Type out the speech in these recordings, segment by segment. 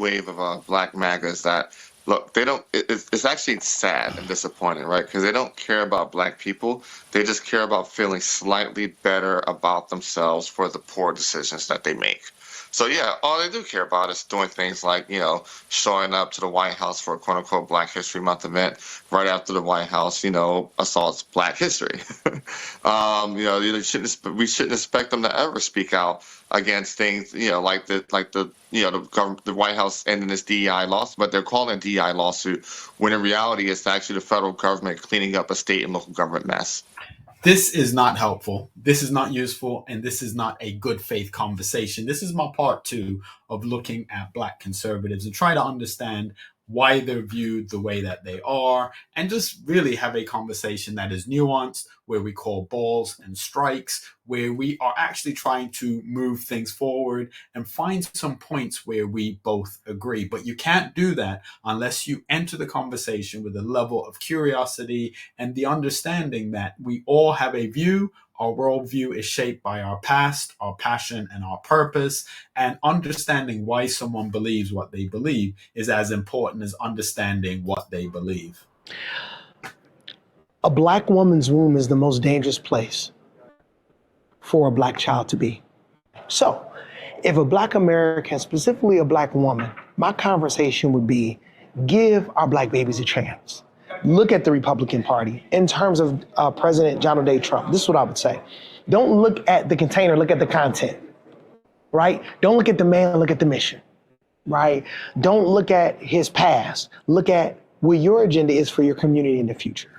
wave of Black MAGA is that look, they don't. It's actually sad and disappointing, right? Because they don't care about Black people. They just care about feeling slightly better about themselves for the poor decisions that they make. So yeah, all they do care about is doing things like, showing up to the White House for a quote unquote Black History Month event right after the White House, assaults Black history. We shouldn't expect them to ever speak out against things, the White House ending this DEI lawsuit, but they're calling it a DEI lawsuit when in reality it's actually the federal government cleaning up a state and local government mess. This is not helpful. This is not useful. And this is not a good faith conversation. This is my part two of looking at Black conservatives and try to understand why they're viewed the way that they are, and just really have a conversation that is nuanced, where we call balls and strikes, where we are actually trying to move things forward and find some points where we both agree. But you can't do that unless you enter the conversation with a level of curiosity and the understanding that we all have a view. Our worldview is shaped by our past, our passion, and our purpose. And understanding why someone believes what they believe is as important as understanding what they believe. A Black woman's womb is the most dangerous place for a Black child to be. So, if a Black American, specifically a Black woman, my conversation would be, give our Black babies a chance. Look at the Republican Party in terms of President Donald J. Trump. This is what I would say. Don't look at the container, look at the content, right? Don't look at the man, look at the mission, right? Don't look at his past. Look at what your agenda is for your community in the future.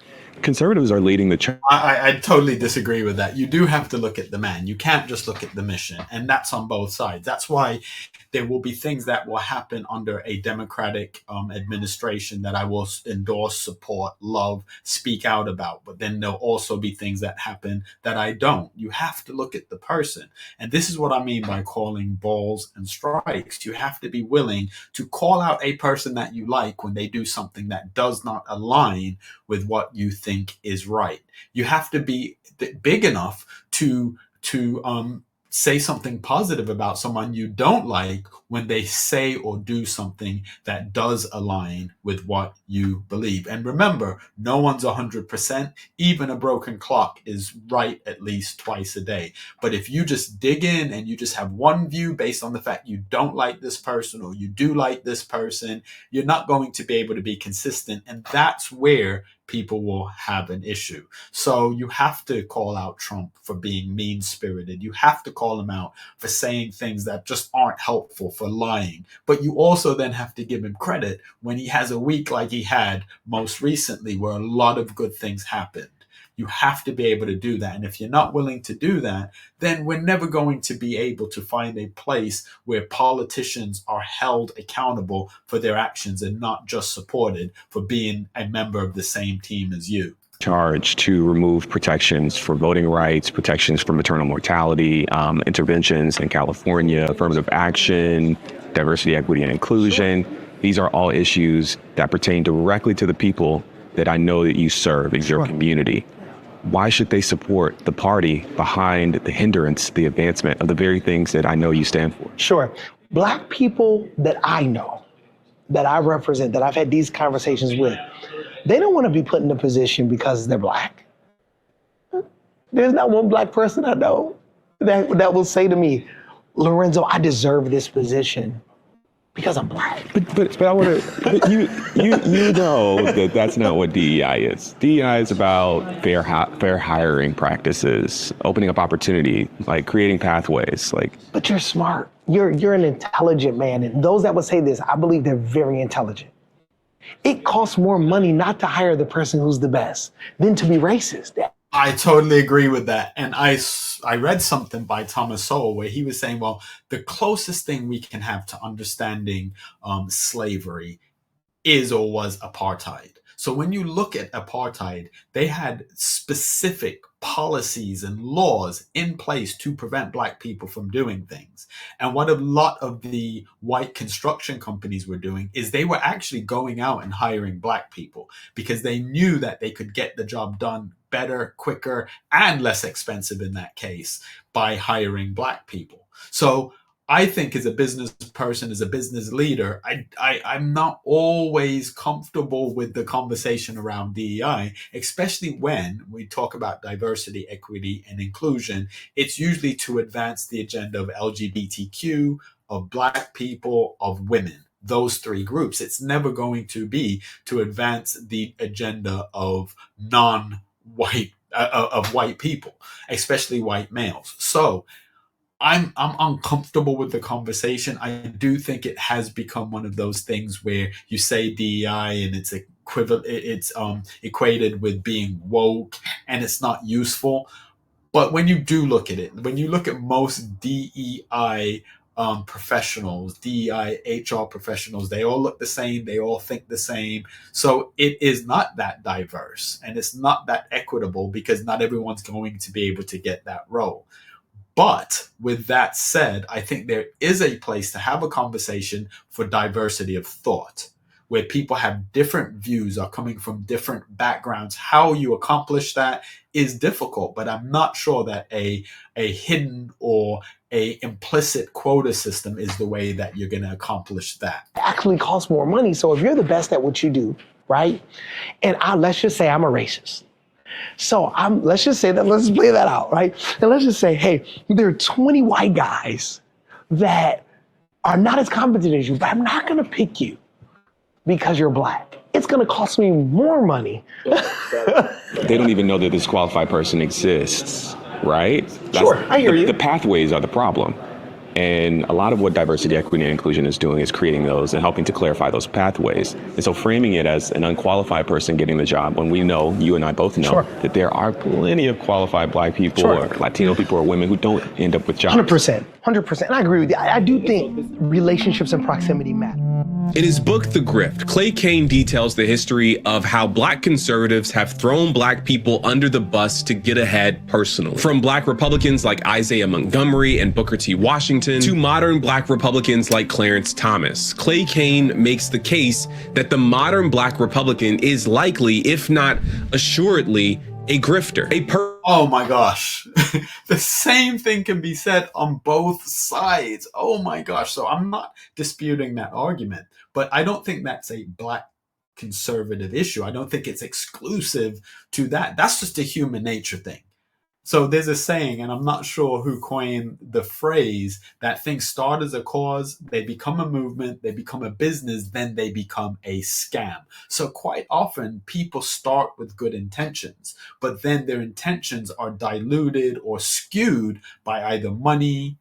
Conservatives are leading the charge. I totally disagree with that. You do have to look at the man. You can't just look at the mission. And that's on both sides. That's why there will be things that will happen under a Democratic administration that I will endorse, support, love, speak out about. But then there'll also be things that happen that I don't. You have to look at the person. And this is what I mean by calling balls and strikes. You have to be willing to call out a person that you like when they do something that does not align with what you think is right. You have to be big enough to say something positive about someone you don't like when they say or do something that does align with what you believe. And remember, no one's 100%. Even a broken clock is right at least twice a day. But if you just dig in and you just have one view based on the fact you don't like this person or you do like this person, you're not going to be able to be consistent. And that's where people will have an issue. So you have to call out Trump for being mean-spirited. You have to call him out for saying things that just aren't helpful, for lying. But you also then have to give him credit when he has a week like he had most recently, where a lot of good things happened. You have to be able to do that. And if you're not willing to do that, then we're never going to be able to find a place where politicians are held accountable for their actions and not just supported for being a member of the same team as you. Charge to remove protections for voting rights, protections for maternal mortality, interventions in California, affirmative action, diversity, equity, and inclusion. These are all issues that pertain directly to the people that I know that you serve in your community. Why should they support the party behind the hindrance, the advancement of the very things that I know you stand for? Sure. Black people that I know, that I represent, that I've had these conversations with, they don't want to be put in a position because they're Black. There's not one Black person I know that will say to me, Lorenzo, I deserve this position because I'm Black. But I want to. You know that's not what DEI is. DEI is about fair hiring practices, opening up opportunity, like creating pathways, like. But you're smart. You're an intelligent man, and those that would say this, I believe they're very intelligent. It costs more money not to hire the person who's the best than to be racist. I totally agree with that. And I read something by Thomas Sowell where he was saying, well, the closest thing we can have to understanding slavery is or was apartheid. So when you look at apartheid, they had specific policies and laws in place to prevent Black people from doing things. And what a lot of the white construction companies were doing is they were actually going out and hiring Black people because they knew that they could get the job done better, quicker, and less expensive in that case by hiring Black people. So I think as a business person, as a business leader, I'm not always comfortable with the conversation around DEI, especially when we talk about diversity, equity, and inclusion. It's usually to advance the agenda of LGBTQ, of Black people, of women. Those three groups. It's never going to be to advance the agenda of non-white of white people, especially white males. So I'm uncomfortable with the conversation. I do think it has become one of those things where you say DEI and it's equivalent, it's equated with being woke, and it's not useful. But when you do look at it, when you look at most DEI professionals, DEI HR professionals, they all look the same. They all think the same. So it is not that diverse and it's not that equitable because not everyone's going to be able to get that role. But with that said, I think there is a place to have a conversation for diversity of thought, where people have different views, are coming from different backgrounds. How you accomplish that is difficult, but I'm not sure that a hidden or a implicit quota system is the way that you're going to accomplish that. It actually costs more money. So if you're the best at what you do, right? And let's just say I'm a racist. So let's just say that, let's play that out, right? And let's just say, hey, there are 20 white guys that are not as competent as you, but I'm not gonna pick you because you're Black. It's gonna cost me more money. They don't even know that this qualified person exists, right? Sure, I hear you. The pathways are the problem. And a lot of what diversity, equity, and inclusion is doing is creating those and helping to clarify those pathways. And so framing it as an unqualified person getting the job, when we know, you and I both know, Sure. that there are plenty of qualified Black people Sure. or Latino people or women who don't end up with jobs. 100%. And I agree with you. I do think relationships and proximity matter. In his book, The Grift, Clay Cane details the history of how Black conservatives have thrown Black people under the bus to get ahead personally. From Black Republicans like Isaiah Montgomery and Booker T. Washington to modern Black Republicans like Clarence Thomas, Clay Cane makes the case that the modern Black Republican is likely, if not assuredly, a grifter. Oh my gosh. The same thing can be said on both sides. Oh my gosh. So I'm not disputing that argument, but I don't think that's a Black conservative issue. I don't think it's exclusive to that. That's just a human nature thing. So there's a saying, and I'm not sure who coined the phrase, that things start as a cause, they become a movement, they become a business, then they become a scam. So quite often people start with good intentions, but then their intentions are diluted or skewed by either money,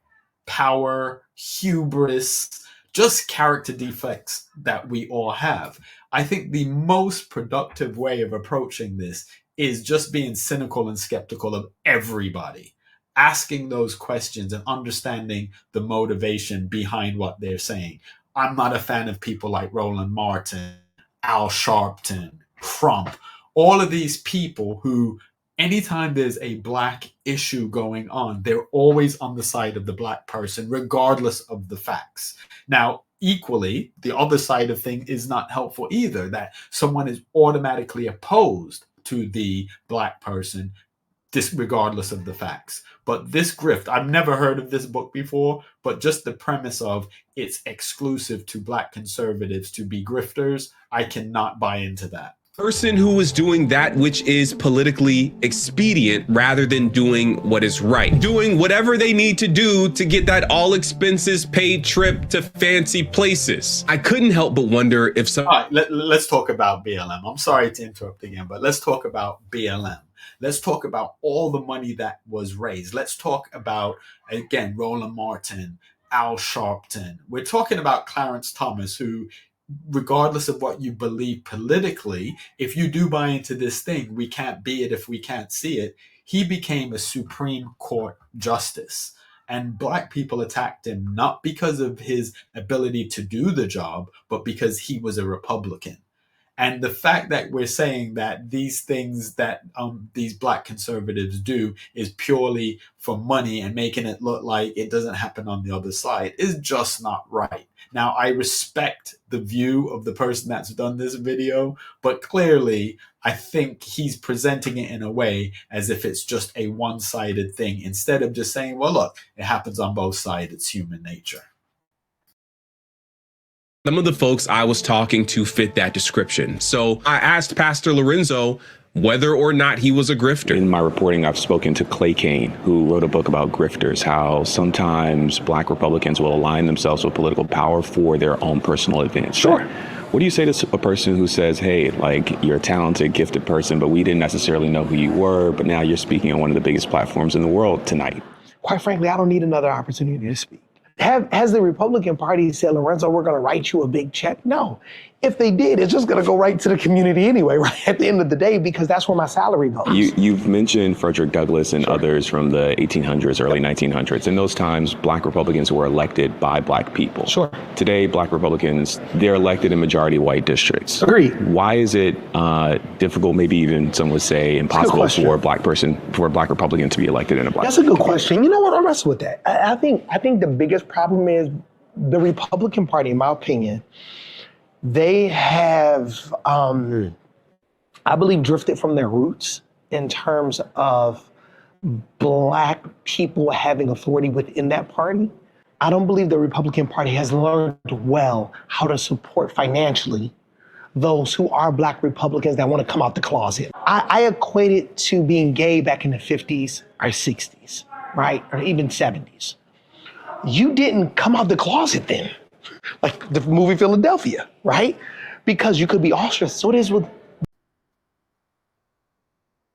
power, hubris, just character defects that we all have. I think the most productive way of approaching this is just being cynical and skeptical of everybody, asking those questions and understanding the motivation behind what they're saying. I'm not a fan of people like Roland Martin, Al Sharpton, Crump, all of these people who, anytime there's a Black issue going on, they're always on the side of the Black person, regardless of the facts. Now, equally, the other side of things is not helpful either, that someone is automatically opposed to the Black person, regardless of the facts. But this grift, I've never heard of this book before, but just the premise of it's exclusive to Black conservatives to be grifters, I cannot buy into that. Person who is doing that which is politically expedient rather than doing what is right. Doing whatever they need to do to get that all expenses paid trip to fancy places. I couldn't help but wonder if some... All right, let's talk about BLM. I'm sorry to interrupt again, but let's talk about BLM. Let's talk about all the money that was raised. Let's talk about, again, Roland Martin, Al Sharpton. We're talking about Clarence Thomas, who, regardless of what you believe politically, if you do buy into this thing, we can't be it if we can't see it, he became a Supreme Court justice. And Black people attacked him not because of his ability to do the job, but because he was a Republican. And the fact that we're saying that these things that these black conservatives do is purely for money and making it look like it doesn't happen on the other side is just not right. Now, I respect the view of the person that's done this video, but clearly I think he's presenting it in a way as if it's just a one-sided thing instead of just saying, well, look, it happens on both sides. It's human nature. Some of the folks I was talking to fit that description. So I asked Pastor Lorenzo whether or not he was a grifter. In my reporting, I've spoken to Clay Kane, who wrote a book about grifters, how sometimes black Republicans will align themselves with political power for their own personal advantage. Sure. What do you say to a person who says, hey, like, you're a talented, gifted person, but we didn't necessarily know who you were, but now you're speaking on one of the biggest platforms in the world tonight? Quite frankly, I don't need another opportunity to speak. Has the Republican Party said, Lorenzo, we're going to write you a big check? No. If they did, it's just going to go right to the community anyway, right at the end of the day, because that's where my salary goes. You've mentioned Frederick Douglass and others from the 1800s, early 1900s. In those times, black Republicans were elected by black people. Sure. Today, black Republicans, they're elected in majority white districts. Agreed. Why is it difficult, maybe even some would say impossible for a black Republican to be elected in a black? That's a good question. You know what? I'll wrestle with that. I think the biggest problem is the Republican Party, in my opinion, they have, I believe, drifted from their roots in terms of black people having authority within that party. I don't believe the Republican Party has learned well how to support financially those who are black Republicans that want to come out the closet. I equate it to being gay back in the 50s or 60s, right? Or even 70s. You didn't come out the closet then, like the movie Philadelphia, right? Because you could be ostracized. So it is with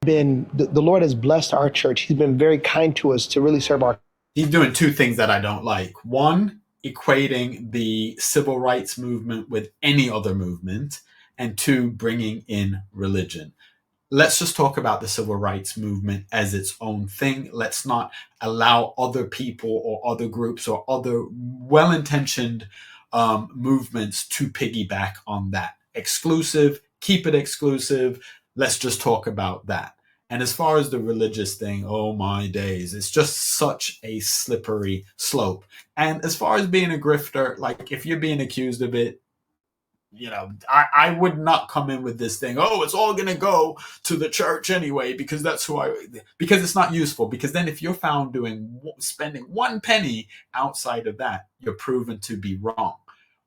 the Lord has blessed our church. He's been very kind to us to really serve our. He's doing two things that I don't like. One, equating the civil rights movement with any other movement, and two, bringing in religion. Let's just talk about the civil rights movement as its own thing. Let's not allow other people or other groups or other well-intentioned movements to piggyback on that. Exclusive, keep it exclusive. Let's just talk about that. And as far as the religious thing, oh my days, it's just such a slippery slope. And as far as being a grifter, like if you're being accused of it, you know, I would not come in with this thing. Oh, it's all going to go to the church anyway, because that's because it's not useful. Because then if you're found spending one penny outside of that, you're proven to be wrong.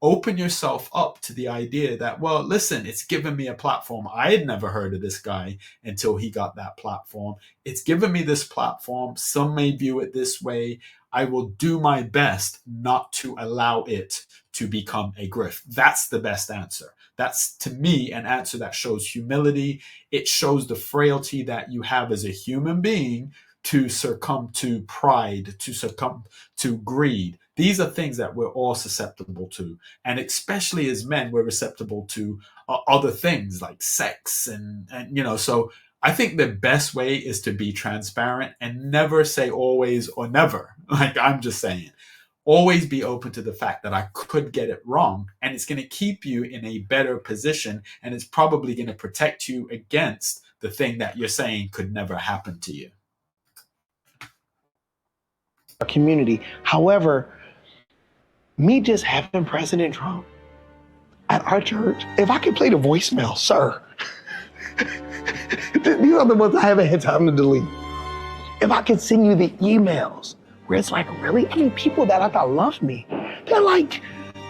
Open yourself up to the idea that, well, listen, it's given me a platform. I had never heard of this guy until he got that platform. It's given me this platform. Some may view it this way. I will do my best not to allow it to become a grift. That's the best answer. That's, to me, an answer that shows humility. It shows the frailty that you have as a human being to succumb to pride, to succumb to greed. These are things that we're all susceptible to. And especially as men, we're susceptible to other things like sex and so I think the best way is to be transparent and never say always or never. Like I'm just saying, always be open to the fact that I could get it wrong, and it's going to keep you in a better position, and it's probably going to protect you against the thing that you're saying could never happen to you. Community. However, me just having President Trump at our church, if I could play the voicemail, sir, these are the ones I haven't had time to delete. If I could send you the emails where it's like, really? I mean, people that I thought loved me, they're like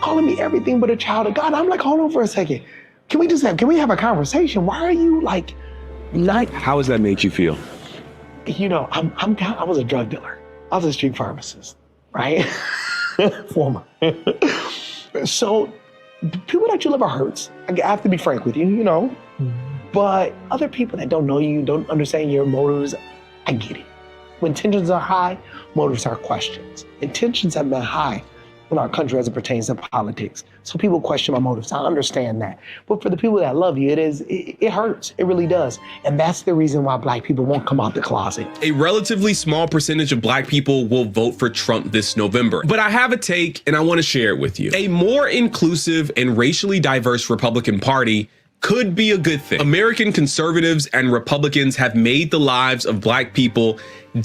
calling me everything but a child of God. I'm like, hold on for a second. Can we have a conversation? Why are you like not? How has that made you feel? You know, I was a drug dealer. I was a street pharmacist, right? Former. So people that you love are hurts. I have to be frank with you, you know. But other people that don't know you, don't understand your motives, I get it. When tensions are high, motives are questions. And tensions have been high in our country as it pertains to politics. So people question my motives. I understand that. But for the people that love you, it hurts. It really does. And that's the reason why black people won't come out the closet. A relatively small percentage of black people will vote for Trump this November. But I have a take and I want to share it with you. A more inclusive and racially diverse Republican Party could be a good thing. American conservatives and Republicans have made the lives of Black people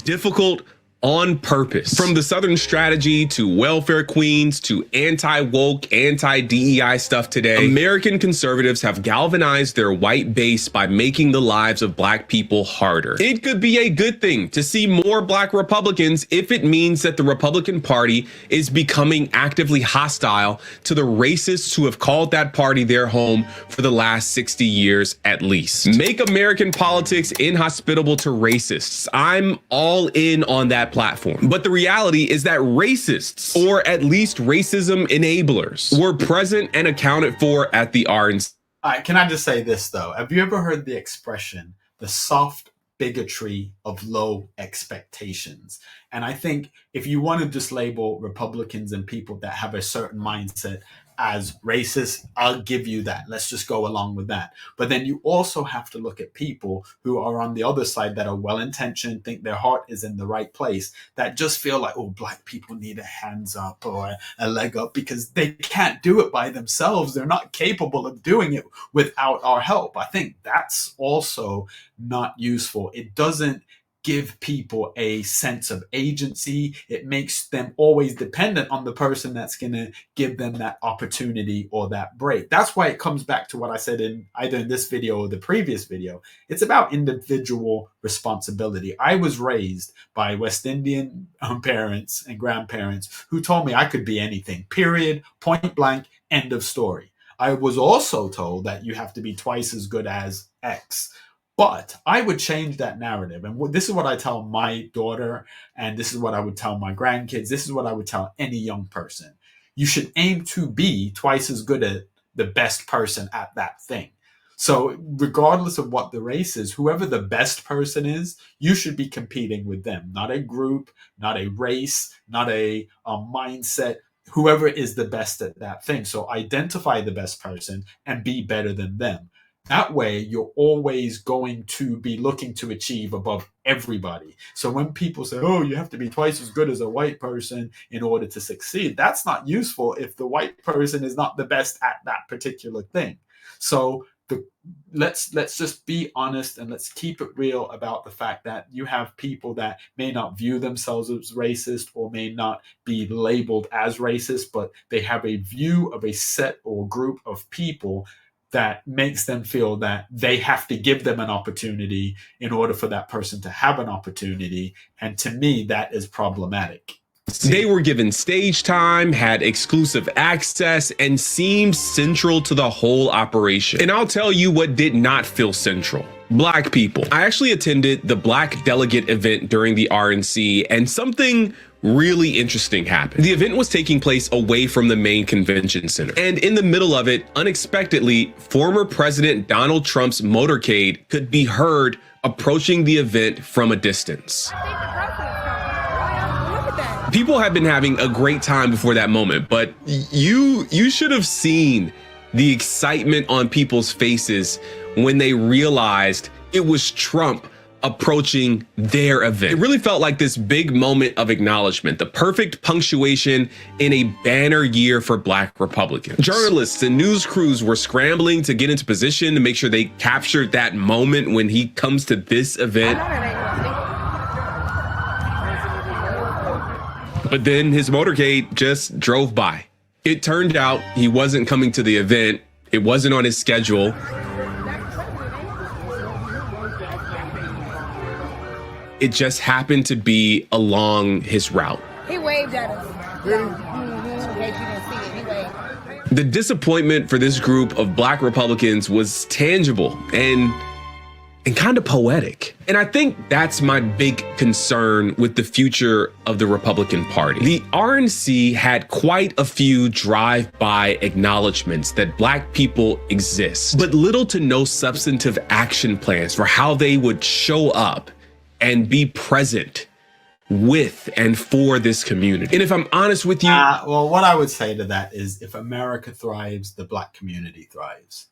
difficult on purpose. From the Southern strategy to welfare queens to anti-woke, anti-DEI stuff today, American conservatives have galvanized their white base by making the lives of Black people harder. It could be a good thing to see more Black Republicans if it means that the Republican Party is becoming actively hostile to the racists who have called that party their home for the last 60 years at least. Make American politics inhospitable to racists. I'm all in on that platform. But the reality is that racists, or at least racism enablers, were present and accounted for at the RNC. All right, can I just say this though? Have you ever heard the expression, the soft bigotry of low expectations? And I think if you want to just label Republicans and people that have a certain mindset as racist, I'll give you that. Let's just go along with that. But then you also have to look at people who are on the other side that are well-intentioned, think their heart is in the right place, that just feel like, oh, Black people need a hands up or a leg up because they can't do it by themselves. They're not capable of doing it without our help. I think that's also not useful. It doesn't give people a sense of agency. It makes them always dependent on the person that's going to give them that opportunity or that break. That's why it comes back to what I said in either in this video or the previous video. It's about individual responsibility. I was raised by West Indian parents and grandparents who told me I could be anything, period, point blank, end of story. I was also told that you have to be twice as good as X. But I would change that narrative. And this is what I tell my daughter, and this is what I would tell my grandkids. This is what I would tell any young person. You should aim to be twice as good at the best person at that thing. So regardless of what the race is, whoever the best person is, you should be competing with them, not a group, not a race, not a mindset. Whoever is the best at that thing. So identify the best person and be better than them. That way, you're always going to be looking to achieve above everybody. So when people say, oh, you have to be twice as good as a white person in order to succeed, that's not useful if the white person is not the best at that particular thing. So let's just be honest and let's keep it real about the fact that you have people that may not view themselves as racist or may not be labeled as racist, but they have a view of a set or group of people that makes them feel that they have to give them an opportunity in order for that person to have an opportunity. And to me, that is problematic. They were given stage time, had exclusive access, and seemed central to the whole operation. And I'll tell you what did not feel central. Black people. I actually attended the Black delegate event during the RNC, and something really interesting happened. The event was taking place away from the main convention center. And in the middle of it, unexpectedly, former President Donald Trump's motorcade could be heard approaching the event from a distance. People have been having a great time before that moment, but you should have seen the excitement on people's faces when they realized it was Trump approaching their event. It really felt like this big moment of acknowledgement, the perfect punctuation in a banner year for Black Republicans. Journalists and news crews were scrambling to get into position to make sure they captured that moment when he comes to this event. But then his motorcade just drove by. It turned out he wasn't coming to the event. It wasn't on his schedule. It just happened to be along his route. He waved at us. In case you didn't see it, he waved. The disappointment for this group of Black Republicans was tangible and kind of poetic. And I think that's my big concern with the future of the Republican Party. The RNC had quite a few drive-by acknowledgments that Black people exist, but little to no substantive action plans for how they would show up and be present with and for this community. And if I'm honest with you, well, what I would say to that is if America thrives, the Black community thrives.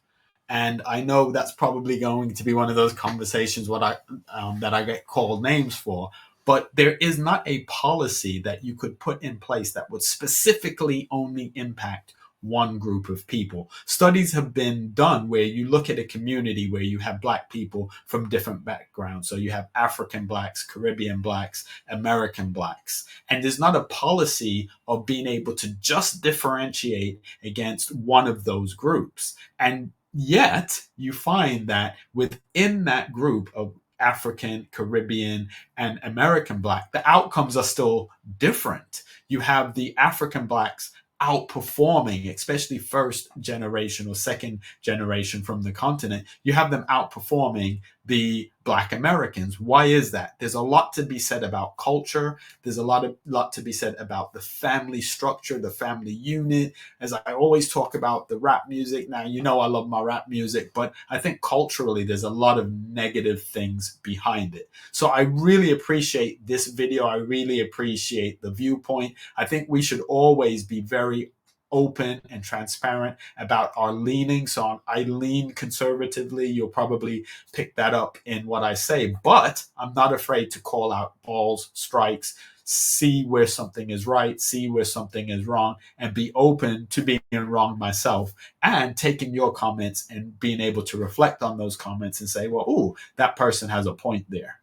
And I know that's probably going to be one of those conversations that I get called names for, but there is not a policy that you could put in place that would specifically only impact one group of people. Studies have been done where you look at a community where you have black people from different backgrounds. So you have African blacks, Caribbean blacks, American blacks. And there's not a policy of being able to just differentiate against one of those groups. And yet you find that within that group of African, Caribbean, and American black, the outcomes are still different. You have the African blacks outperforming, especially first generation or second generation from the continent. You have them outperforming the Black Americans. Why is that? There's a lot to be said about culture. There's a lot to be said about the family structure, the family unit. As I always talk about the rap music. Now, you know I love my rap music, but I think culturally there's a lot of negative things behind it. So I really appreciate this video. I really appreciate the viewpoint. I think we should always be very open and transparent about our leaning. So I lean conservatively. You'll probably pick that up in what I say, but I'm not afraid to call out balls, strikes, see where something is right, see where something is wrong, and be open to being wrong myself and taking your comments and being able to reflect on those comments and say, well, ooh, that person has a point there.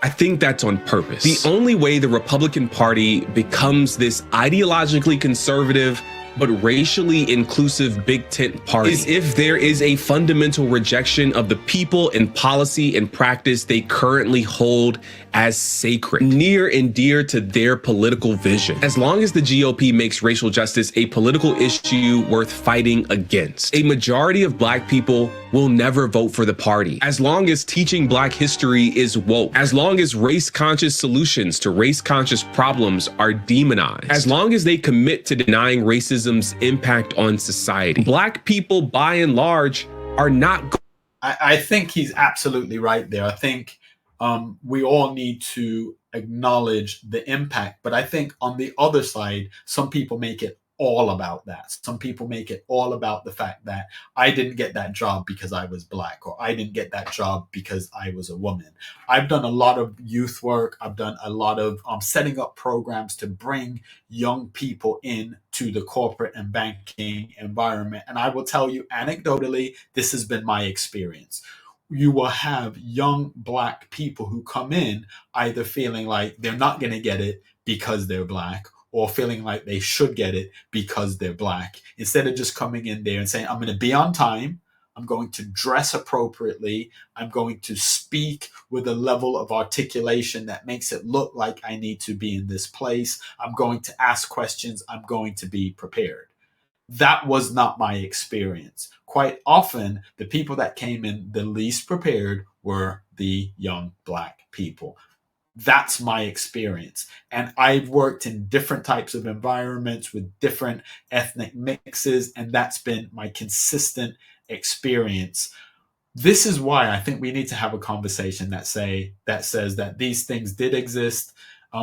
I think that's on purpose. The only way the Republican Party becomes this ideologically conservative but racially inclusive big tent party is if there is a fundamental rejection of the people and policy and practice they currently hold as sacred, near and dear to their political vision. As long as the GOP makes racial justice a political issue worth fighting against, a majority of Black people will never vote for the party. As long as teaching Black history is woke, as long as race-conscious solutions to race-conscious problems are demonized, as long as they commit to denying racism's impact on society, Black people, by and large, are not. I think he's absolutely right there. I think we all need to acknowledge the impact. But I think on the other side, some people make it all about that. Some people make it all about the fact that I didn't get that job because I was Black, or I didn't get that job because I was a woman. I've done a lot of youth work. I've done a lot of setting up programs to bring young people in to the corporate and banking environment. And I will tell you anecdotally, this has been my experience. You will have young Black people who come in either feeling like they're not going to get it because they're Black, or feeling like they should get it because they're Black. Instead of just coming in there and saying, I'm going to be on time, I'm going to dress appropriately, I'm going to speak with a level of articulation that makes it look like I need to be in this place, I'm going to ask questions, I'm going to be prepared. That was not my experience. Quite often, the people that came in the least prepared were the young Black people. That's my experience. And I've worked in different types of environments with different ethnic mixes, and that's been my consistent experience. This is why I think we need to have a conversation that says that these things did exist.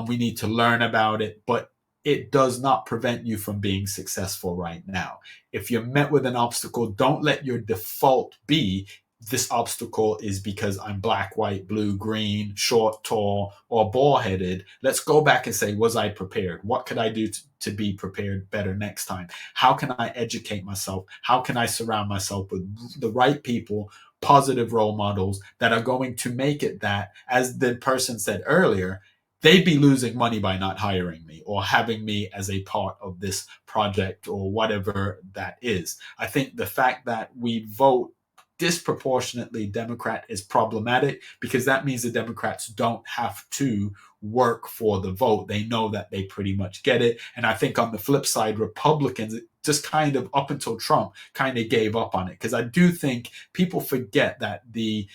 We need to learn about it, but it does not prevent you from being successful right now. If you're met with an obstacle, don't let your default be, this obstacle is because I'm Black, white, blue, green, short, tall, or bald-headed. Let's go back and say, was I prepared? What could I do to be prepared better next time? How can I educate myself? How can I surround myself with the right people, positive role models that are going to make it that, as the person said earlier, they'd be losing money by not hiring me or having me as a part of this project or whatever that is. I think the fact that we vote disproportionately Democrat is problematic, because that means the Democrats don't have to work for the vote. They know that they pretty much get it. And I think on the flip side, Republicans just kind of, up until Trump, kind of gave up on it. Because I do think people forget that the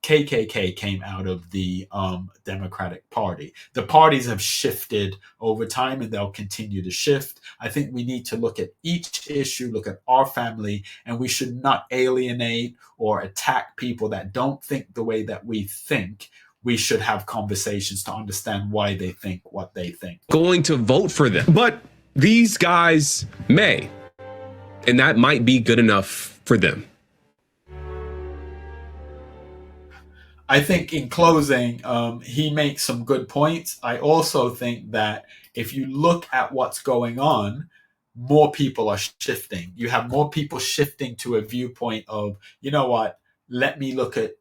KKK came out of the Democratic Party. The parties have shifted over time, and they'll continue to shift. I think we need to look at each issue, look at our family, and we should not alienate or attack people that don't think the way that we think. We should have conversations to understand why they think what they think. Going to vote for them. But these guys may, and that might be good enough for them. I think in closing, he makes some good points. I also think that if you look at what's going on, more people are shifting. You have more people shifting to a viewpoint of, you know what, let me look at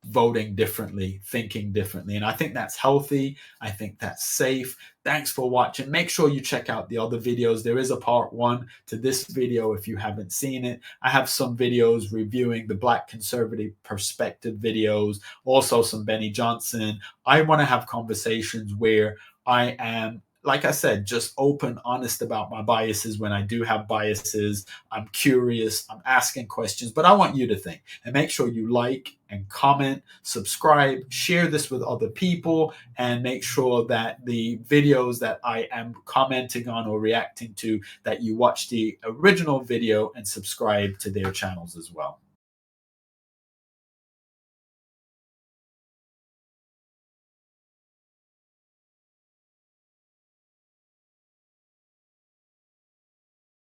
voting differently, thinking differently. And I think that's healthy. I think that's safe. Thanks for watching. Make sure you check out the other videos. There is a part 1 to this video if you haven't seen it. I have some videos reviewing the Black conservative perspective videos, also some Benny Johnson. I want to have conversations where I am, like I said, just open, honest about my biases when I do have biases. I'm curious, I'm asking questions, but I want you to think. And make sure you like and comment, subscribe, share this with other people, and make sure that the videos that I am commenting on or reacting to, that you watch the original video and subscribe to their channels as well.